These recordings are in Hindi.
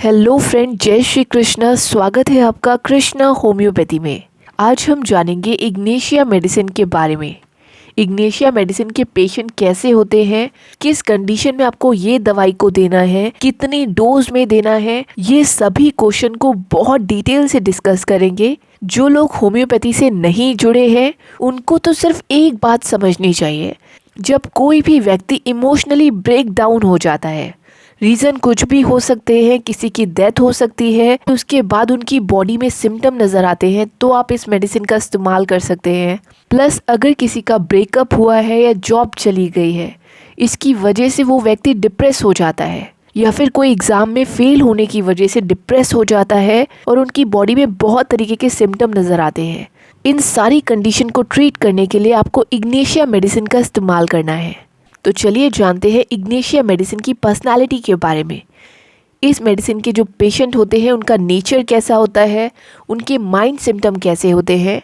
हेलो फ्रेंड, जय श्री कृष्ण। स्वागत है आपका कृष्णा होम्योपैथी में। आज हम जानेंगे इग्नेशिया मेडिसिन के बारे में। इग्नेशिया मेडिसिन के पेशेंट कैसे होते हैं, किस कंडीशन में आपको ये दवाई को देना है, कितनी डोज में देना है, ये सभी क्वेश्चन को बहुत डिटेल से डिस्कस करेंगे। जो लोग होम्योपैथी से नहीं जुड़े हैं उनको तो सिर्फ एक बात समझनी चाहिए, जब कोई भी व्यक्ति इमोशनली ब्रेक डाउन हो जाता है, रीज़न कुछ भी हो सकते हैं, किसी की डेथ हो सकती है, उसके बाद उनकी बॉडी में सिम्टम नज़र आते हैं, तो आप इस मेडिसिन का इस्तेमाल कर सकते हैं। प्लस अगर किसी का ब्रेकअप हुआ है या जॉब चली गई है, इसकी वजह से वो व्यक्ति डिप्रेस हो जाता है, या फिर कोई एग्ज़ाम में फेल होने की वजह से डिप्रेस हो जाता है और उनकी बॉडी में बहुत तरीके के सिम्टम नज़र आते हैं, इन सारी कंडीशन को ट्रीट करने के लिए आपको इग्नेशिया मेडिसिन का इस्तेमाल करना है। तो चलिए जानते हैं इग्नेशिया मेडिसिन की पर्सनालिटी के बारे में। इस मेडिसिन के जो पेशेंट होते हैं उनका नेचर कैसा होता है, उनके माइंड सिम्टम कैसे होते हैं।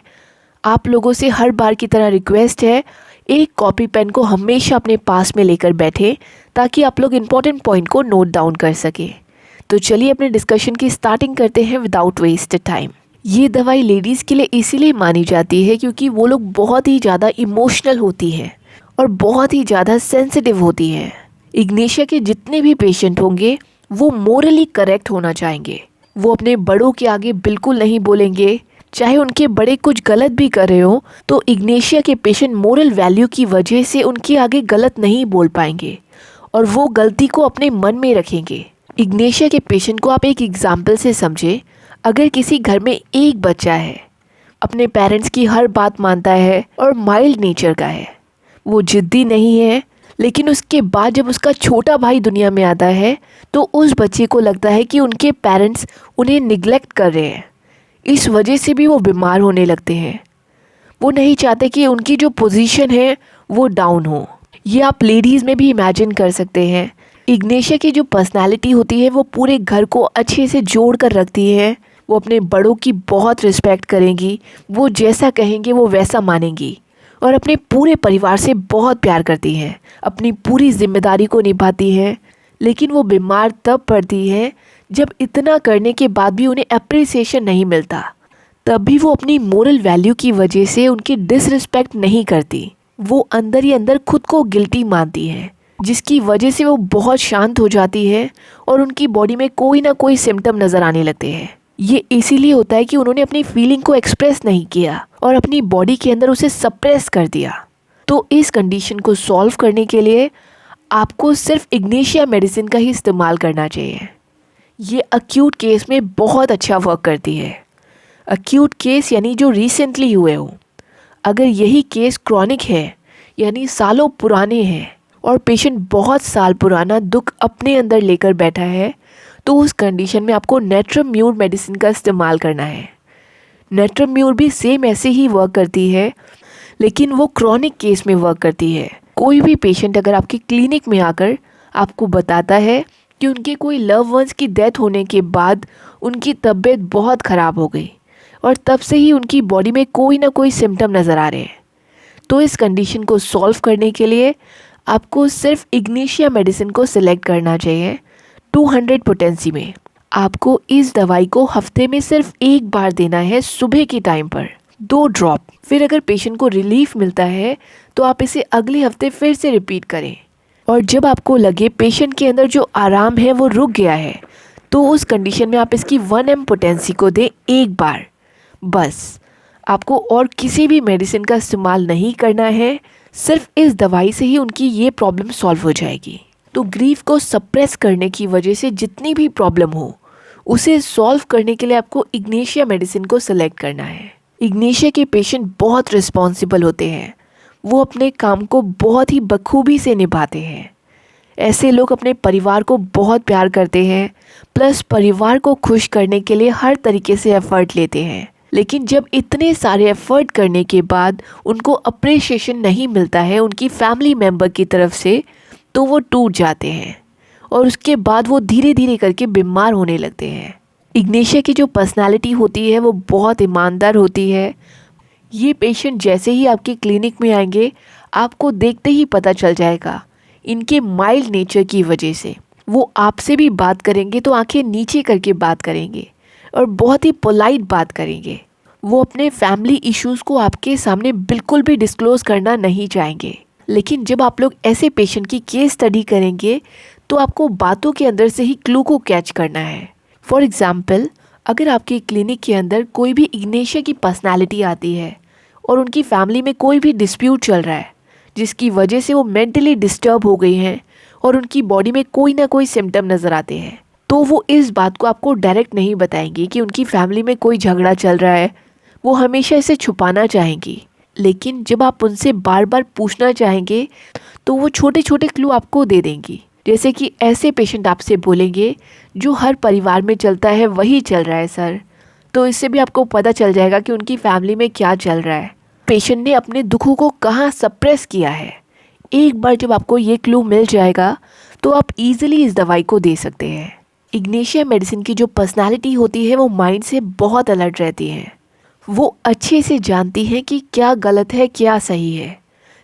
आप लोगों से हर बार की तरह रिक्वेस्ट है, एक कॉपी पेन को हमेशा अपने पास में लेकर बैठें ताकि आप लोग इम्पोर्टेंट पॉइंट को नोट डाउन कर सकें। तो चलिए अपने डिस्कशन की स्टार्टिंग करते हैं विदाउट वेस्ट टाइम। ये दवाई लेडीज़ के लिए इसीलिए मानी जाती है क्योंकि वो लोग बहुत ही ज़्यादा इमोशनल होती हैं और बहुत ही ज़्यादा सेंसिटिव होती हैं। इग्नेशिया के जितने भी पेशेंट होंगे वो मोरली करेक्ट होना चाहेंगे। वो अपने बड़ों के आगे बिल्कुल नहीं बोलेंगे, चाहे उनके बड़े कुछ गलत भी कर रहे हो तो इग्नेशिया के पेशेंट मोरल वैल्यू की वजह से उनके आगे गलत नहीं बोल पाएंगे और वो गलती को अपने मन में रखेंगे। इग्नेशिया के पेशेंट को आप एक एग्जाम्पल से समझे। अगर किसी घर में एक बच्चा है, अपने पेरेंट्स की हर बात मानता है और माइल्ड नेचर का है, वो जिद्दी नहीं है, लेकिन उसके बाद जब उसका छोटा भाई दुनिया में आता है तो उस बच्चे को लगता है कि उनके पेरेंट्स उन्हें निगलेक्ट कर रहे हैं, इस वजह से भी वो बीमार होने लगते हैं। वो नहीं चाहते कि उनकी जो पोजीशन है वो डाउन हो। ये आप लेडीज़ में भी इमेजिन कर सकते हैं। इग्नेशिया की जो पर्सनालिटी होती है वो पूरे घर को अच्छे से जोड़ कर रखती है। वो अपने बड़ों की बहुत रिस्पेक्ट करेंगी, वो जैसा कहेंगे वो वैसा मानेंगी और अपने पूरे परिवार से बहुत प्यार करती हैं, अपनी पूरी जिम्मेदारी को निभाती हैं। लेकिन वो बीमार तब पड़ती हैं जब इतना करने के बाद भी उन्हें अप्रिसिएशन नहीं मिलता। तब भी वो अपनी मोरल वैल्यू की वजह से उनकी डिसरिस्पेक्ट नहीं करती। वो अंदर ही अंदर खुद को गिल्टी मानती है, जिसकी वजह से वो बहुत शांत हो जाती है और उनकी बॉडी में कोई ना कोई सिम्टम नज़र आने लगते हैं। ये इसीलिए होता है कि उन्होंने अपनी फीलिंग को एक्सप्रेस नहीं किया और अपनी बॉडी के अंदर उसे सप्रेस कर दिया। तो इस कंडीशन को सॉल्व करने के लिए आपको सिर्फ इग्नेशिया मेडिसिन का ही इस्तेमाल करना चाहिए। ये अक्यूट केस में बहुत अच्छा वर्क करती है। अक्यूट केस यानी जो रिसेंटली हुए हो। अगर यही केस क्रॉनिक है यानी सालों पुराने हैं और पेशेंट बहुत साल पुराना दुख अपने अंदर लेकर बैठा है, तो उस कंडीशन में आपको नेट्रम्यूर मेडिसिन का इस्तेमाल करना है। नेट्रम्यूर भी सेम ऐसे ही वर्क करती है, लेकिन वो क्रॉनिक केस में वर्क करती है। कोई भी पेशेंट अगर आपकी क्लिनिक में आकर आपको बताता है कि उनके कोई लव वंस की डेथ होने के बाद उनकी तबीयत बहुत ख़राब हो गई और तब से ही उनकी बॉडी में कोई ना कोई सिम्टम नज़र आ रहे हैं, तो इस कंडीशन को सॉल्व करने के लिए आपको सिर्फ इग्नेशिया मेडिसिन को सिलेक्ट करना चाहिए। 200 पोटेंसी में आपको इस दवाई को हफ्ते में सिर्फ एक बार देना है, सुबह के टाइम पर 2 ड्रॉप। फिर अगर पेशेंट को रिलीफ मिलता है तो आप इसे अगले हफ्ते फिर से रिपीट करें और जब आपको लगे पेशेंट के अंदर जो आराम है वो रुक गया है, तो उस कंडीशन में आप इसकी 1 ml पोटेंसी को दें एक बार बस। आपको और किसी भी मेडिसिन का इस्तेमाल नहीं करना है, सिर्फ इस दवाई से ही उनकी ये प्रॉब्लम सॉल्व हो जाएगी। तो ग्रीफ को सप्रेस करने की वजह से जितनी भी प्रॉब्लम हो उसे सॉल्व करने के लिए आपको इग्नेशिया मेडिसिन को सिलेक्ट करना है। इग्नेशिया के पेशेंट बहुत रिस्पॉन्सिबल होते हैं, वो अपने काम को बहुत ही बखूबी से निभाते हैं। ऐसे लोग अपने परिवार को बहुत प्यार करते हैं, प्लस परिवार को खुश करने के लिए हर तरीके से एफर्ट लेते हैं। लेकिन जब इतने सारे एफर्ट करने के बाद उनको अप्रिसिएशन नहीं मिलता है उनकी फैमिली मेम्बर की तरफ से, तो वो टूट जाते हैं और उसके बाद वो धीरे धीरे करके बीमार होने लगते हैं। इग्नेशिया की जो पर्सनालिटी होती है वो बहुत ईमानदार होती है। ये पेशेंट जैसे ही आपकी क्लिनिक में आएंगे आपको देखते ही पता चल जाएगा इनके माइल्ड नेचर की वजह से वो आपसे भी बात करेंगे तो आंखें नीचे करके बात करेंगे और बहुत ही पोलाइट बात करेंगे। वो अपने फैमिली इश्यूज़ को आपके सामने बिल्कुल भी डिस्क्लोज़ करना नहीं चाहेंगे। लेकिन जब आप लोग ऐसे पेशेंट की केस स्टडी करेंगे तो आपको बातों के अंदर से ही क्लू को कैच करना है। फॉर एग्ज़ाम्पल, अगर आपके क्लिनिक के अंदर कोई भी इग्नेशिया की पर्सनालिटी आती है और उनकी फैमिली में कोई भी डिस्प्यूट चल रहा है जिसकी वजह से वो मेंटली डिस्टर्ब हो गई हैं और उनकी बॉडी में कोई ना कोई सिम्टम नज़र आते हैं, तो वो इस बात को आपको डायरेक्ट नहीं बताएंगी कि उनकी फैमिली में कोई झगड़ा चल रहा है। वो हमेशा इसे छुपाना चाहेंगी। लेकिन जब आप उनसे बार बार पूछना चाहेंगे तो वो छोटे छोटे क्लू आपको दे देंगी। जैसे कि ऐसे पेशेंट आपसे बोलेंगे, जो हर परिवार में चलता है वही चल रहा है सर। तो इससे भी आपको पता चल जाएगा कि उनकी फैमिली में क्या चल रहा है, पेशेंट ने अपने दुखों को कहाँ सप्रेस किया है। एक बार जब आपको ये क्लू मिल जाएगा तो आप इजीली इस दवाई को दे सकते हैं। इग्नेशिया मेडिसिन की जो पर्सनालिटी होती है वो माइंड से बहुत अलर्ट रहती है। वो अच्छे से जानती हैं कि क्या गलत है क्या सही है,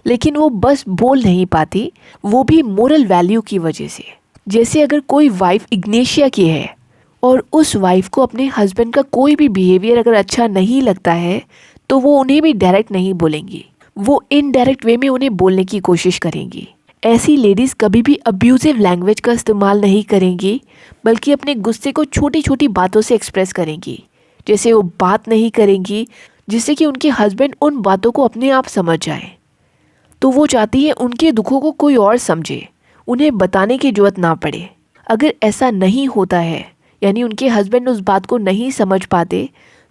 लेकिन वो बस बोल नहीं पाती, वो भी मोरल वैल्यू की वजह से। जैसे अगर कोई वाइफ इग्नेशिया की है और उस वाइफ को अपने हस्बैंड का कोई भी बिहेवियर अगर अच्छा नहीं लगता है तो वो उन्हें भी डायरेक्ट नहीं बोलेंगी, वो इनडायरेक्ट वे में उन्हें बोलने की कोशिश करेंगी। ऐसी लेडीज़ कभी भी अब्यूजिव लैंग्वेज का इस्तेमाल नहीं करेंगी, बल्कि अपने गुस्से को छोटी छोटी बातों से एक्सप्रेस करेंगी। जैसे वो बात नहीं करेंगी जिससे कि उनके हस्बैंड उन बातों को अपने आप समझ जाएं। तो वो चाहती है उनके दुखों को कोई और समझे, उन्हें बताने की जरूरत ना पड़े। अगर ऐसा नहीं होता है, यानी उनके हस्बैंड उस बात को नहीं समझ पाते,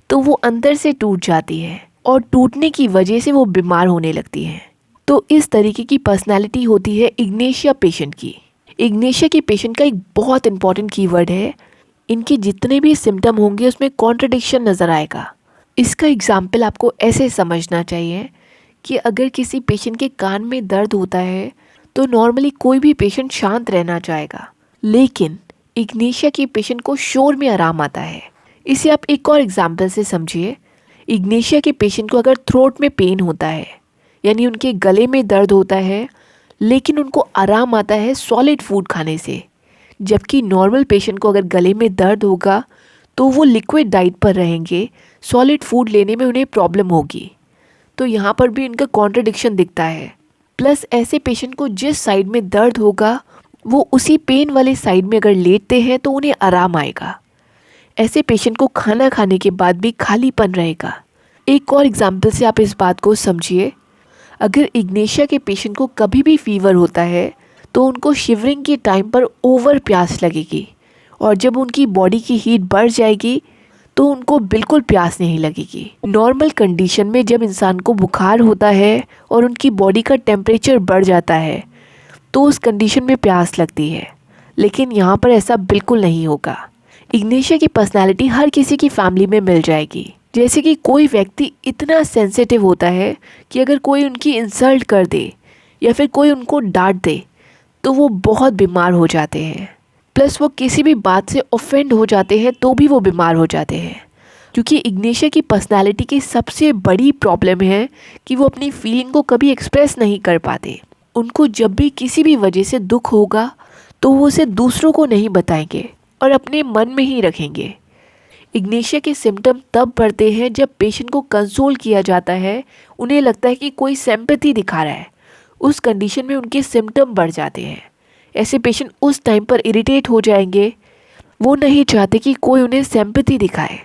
तो वो अंदर से टूट जाती है और टूटने की वजह से वो बीमार होने लगती हैं। तो इस तरीके की पर्सनालिटी होती है इग्नेशिया पेशेंट की। इग्नेशिया की पेशेंट का एक बहुत इंपॉर्टेंट कीवर्ड है, इनके जितने भी सिम्टम होंगे उसमें कॉन्ट्रडिक्शन नज़र आएगा। इसका एग्जाम्पल आपको ऐसे समझना चाहिए कि अगर किसी पेशेंट के कान में दर्द होता है तो नॉर्मली कोई भी पेशेंट शांत रहना चाहेगा, लेकिन इग्नेशिया की पेशेंट को शोर में आराम आता है। इसे आप एक और एग्जाम्पल से समझिए। इग्नेशिया के पेशेंट को अगर थ्रोट में पेन होता है, यानी उनके गले में दर्द होता है, लेकिन उनको आराम आता है सॉलिड फूड खाने से, जबकि नॉर्मल पेशेंट को अगर गले में दर्द होगा तो वो लिक्विड डाइट पर रहेंगे, सॉलिड फूड लेने में उन्हें प्रॉब्लम होगी। तो यहाँ पर भी इनका कॉन्ट्रडिक्शन दिखता है। प्लस ऐसे पेशेंट को जिस साइड में दर्द होगा वो उसी पेन वाले साइड में अगर लेटते हैं तो उन्हें आराम आएगा। ऐसे पेशेंट को खाना खाने के बाद भी खालीपन रहेगा। एक और एग्जाम्पल से आप इस बात को समझिए। अगर इग्नेशिया के पेशेंट को कभी भी फीवर होता है तो उनको शिवरिंग के टाइम पर ओवर प्यास लगेगी, और जब उनकी बॉडी की हीट बढ़ जाएगी तो उनको बिल्कुल प्यास नहीं लगेगी। नॉर्मल कंडीशन में जब इंसान को बुखार होता है और उनकी बॉडी का टेम्परेचर बढ़ जाता है तो उस कंडीशन में प्यास लगती है, लेकिन यहाँ पर ऐसा बिल्कुल नहीं होगा। इग्नेशिया की पर्सनालिटी हर किसी की फैमिली में मिल जाएगी। जैसे कि कोई व्यक्ति इतना सेंसिटिव होता है कि अगर कोई उनकी इंसल्ट कर दे या फिर कोई उनको डांट दे तो वो बहुत बीमार हो जाते हैं। प्लस वो किसी भी बात से ऑफेंड हो जाते हैं तो भी वो बीमार हो जाते हैं, क्योंकि इग्नेशिया की पर्सनालिटी की सबसे बड़ी प्रॉब्लम है कि वो अपनी फीलिंग को कभी एक्सप्रेस नहीं कर पाते। उनको जब भी किसी भी वजह से दुख होगा तो वो उसे दूसरों को नहीं बताएंगे और अपने मन में ही रखेंगे। इग्नेशिया के सिम्टम तब बढ़ते हैं जब पेशेंट को कंसोल किया जाता है, उन्हें लगता है कि कोई सिंपैथी दिखा रहा है। उस कंडीशन में उनके सिम्टम बढ़ जाते हैं। ऐसे पेशेंट उस टाइम पर इरिटेट हो जाएंगे, वो नहीं चाहते कि कोई उन्हें सिंपैथी दिखाए।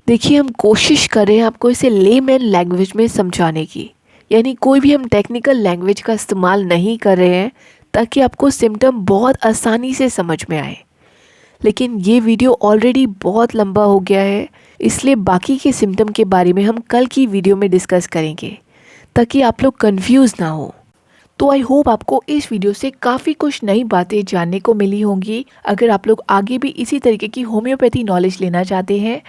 देखिए, हम कोशिश करें आपको इसे लेमैन लैंग्वेज में समझाने की, यानी कोई भी हम टेक्निकल लैंग्वेज का इस्तेमाल नहीं कर रहे हैं, ताकि आपको सिम्टम बहुत आसानी से समझ में आए। लेकिन ये वीडियो ऑलरेडी बहुत लंबा हो गया है, इसलिए बाकी के सिम्टम के बारे में हम कल की वीडियो में डिस्कस करेंगे, ताकि आप लोग कंफ्यूज ना हो। तो आई होप आपको इस वीडियो से काफ़ी कुछ नई बातें जानने को मिली होंगी। अगर आप लोग आगे भी इसी तरीके की होम्योपैथी नॉलेज लेना चाहते हैं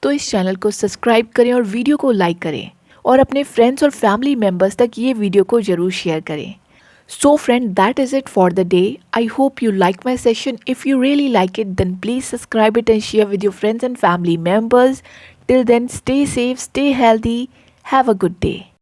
तो इस चैनल को सब्सक्राइब करें और वीडियो को लाइक करें, और अपने फ्रेंड्स और फैमिली मेम्बर्स तक ये वीडियो को ज़रूर शेयर करें। So friend, that is it for the day. I hope you like my session. If you really like it, then please subscribe it and share with your friends and family members. Till then, stay safe, stay healthy. Have a good day.